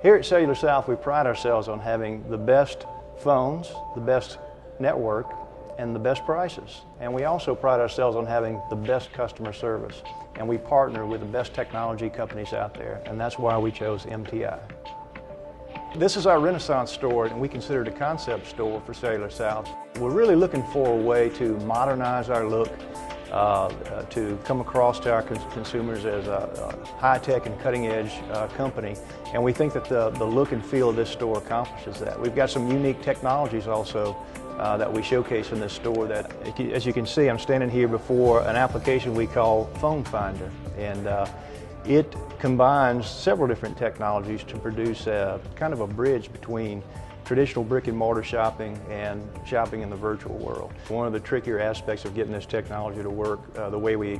Here at Cellular South, we pride ourselves on having the best phones, the best network, and the best prices. And we also pride ourselves on having the best customer service. And we partner with the best technology companies out there, and that's why we chose MTI. This is our Renaissance store, and we consider it a concept store for Cellular South. We're really looking for a way to modernize our look, to come across to our consumers as a high-tech and cutting-edge company, and we think that the look and feel of this store accomplishes that. We've got some unique technologies also that we showcase in this store that, as you can see, I'm standing here before an application we call Phone Finder, and it combines several different technologies to produce kind of a bridge between traditional brick and mortar shopping and shopping in the virtual world. One of the trickier aspects of getting this technology to work the way we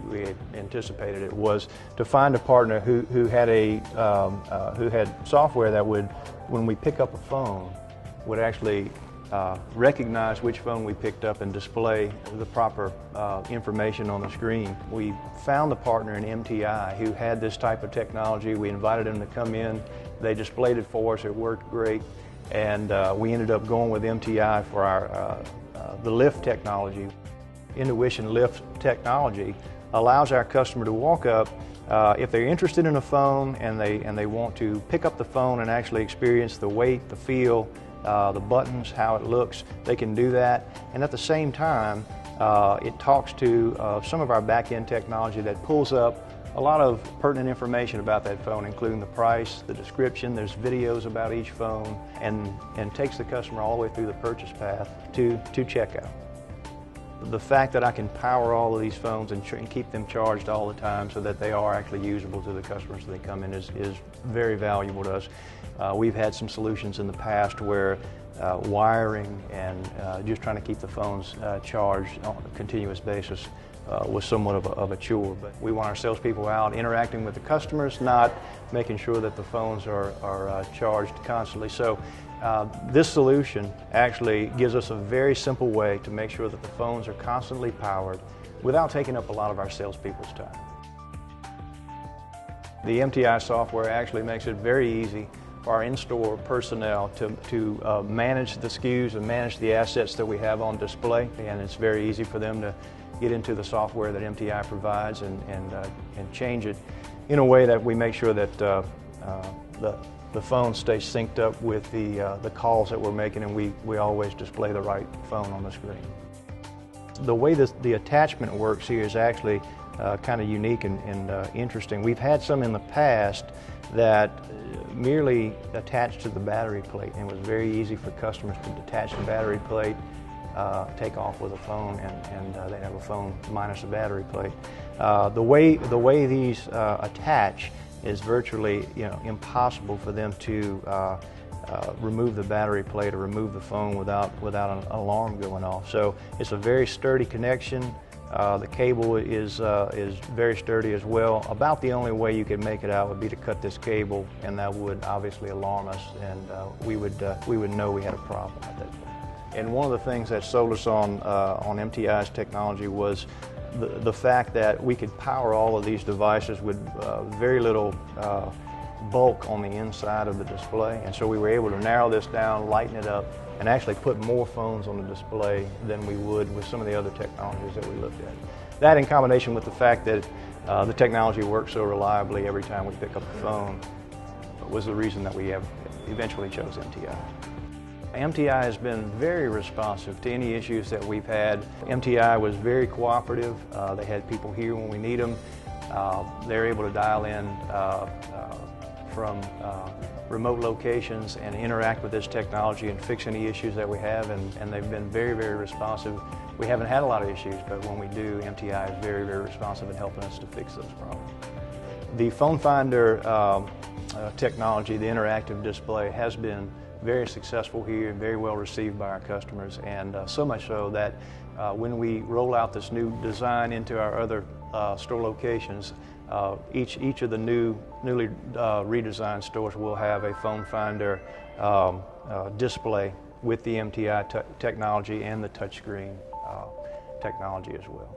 anticipated it was to find a partner who had software that would, when we pick up a phone, would actually recognize which phone we picked up and display the proper information on the screen. We found the partner in MTI who had this type of technology. We invited them to come in. They displayed it for us. It worked great. And we ended up going with MTI for our the lift technology. Intuition lift technology allows our customer to walk up if they're interested in a phone and they want to pick up the phone and actually experience the weight, the feel, the buttons, how it looks. They can do that, and at the same time it talks to some of our back-end technology that pulls up a lot of pertinent information about that phone, including the price, the description. There's videos about each phone, and takes the customer all the way through the purchase path to checkout. The fact that I can power all of these phones and keep them charged all the time so that they are actually usable to the customers when they come in is very valuable to us. We've had some solutions in the past where wiring and just trying to keep the phones charged on a continuous basis was somewhat of a chore. But we want our salespeople out interacting with the customers, not making sure that the phones are charged constantly. So this solution actually gives us a very simple way to make sure that the phones are constantly powered without taking up a lot of our salespeople's time. The MTI software actually makes it very easy for our in-store personnel to manage the SKUs and manage the assets that we have on display, and it's very easy for them to get into the software that MTI provides and change it in a way that we make sure that the phone stays synced up with the calls that we're making, and we always display the right phone on the screen. The way the attachment works here is actually kind of unique and interesting. We've had some in the past that merely attached to the battery plate, and it was very easy for customers to detach the battery plate, take off with a phone, and they have a phone minus a battery plate. The way these attach is virtually impossible for them to remove the battery plate or remove the phone without an alarm going off. So it's a very sturdy connection. The cable is very sturdy as well. About the only way you could make it out would be to cut this cable, and that would obviously alarm us, and we would know we had a problem at that point. And one of the things that sold us on MTI's technology was the fact that we could power all of these devices with very little bulk on the inside of the display, and so we were able to narrow this down, lighten it up, and actually put more phones on the display than we would with some of the other technologies that we looked at. That, in combination with the fact that the technology works so reliably every time we pick up the phone, was the reason that we eventually chose MTI. MTI has been very responsive to any issues that we've had. MTI was very cooperative. They had people here when we need them. They're able to dial in from remote locations and interact with this technology and fix any issues that we have, and they've been very, very responsive. We haven't had a lot of issues, but when we do, MTI is very, very responsive in helping us to fix those problems. The Phone Finder technology, the interactive display, has been very successful here and very well received by our customers, and so much so that when we roll out this new design into our other store locations, each of the newly redesigned stores will have a Phone Finder display with the MTI technology and the touchscreen technology as well.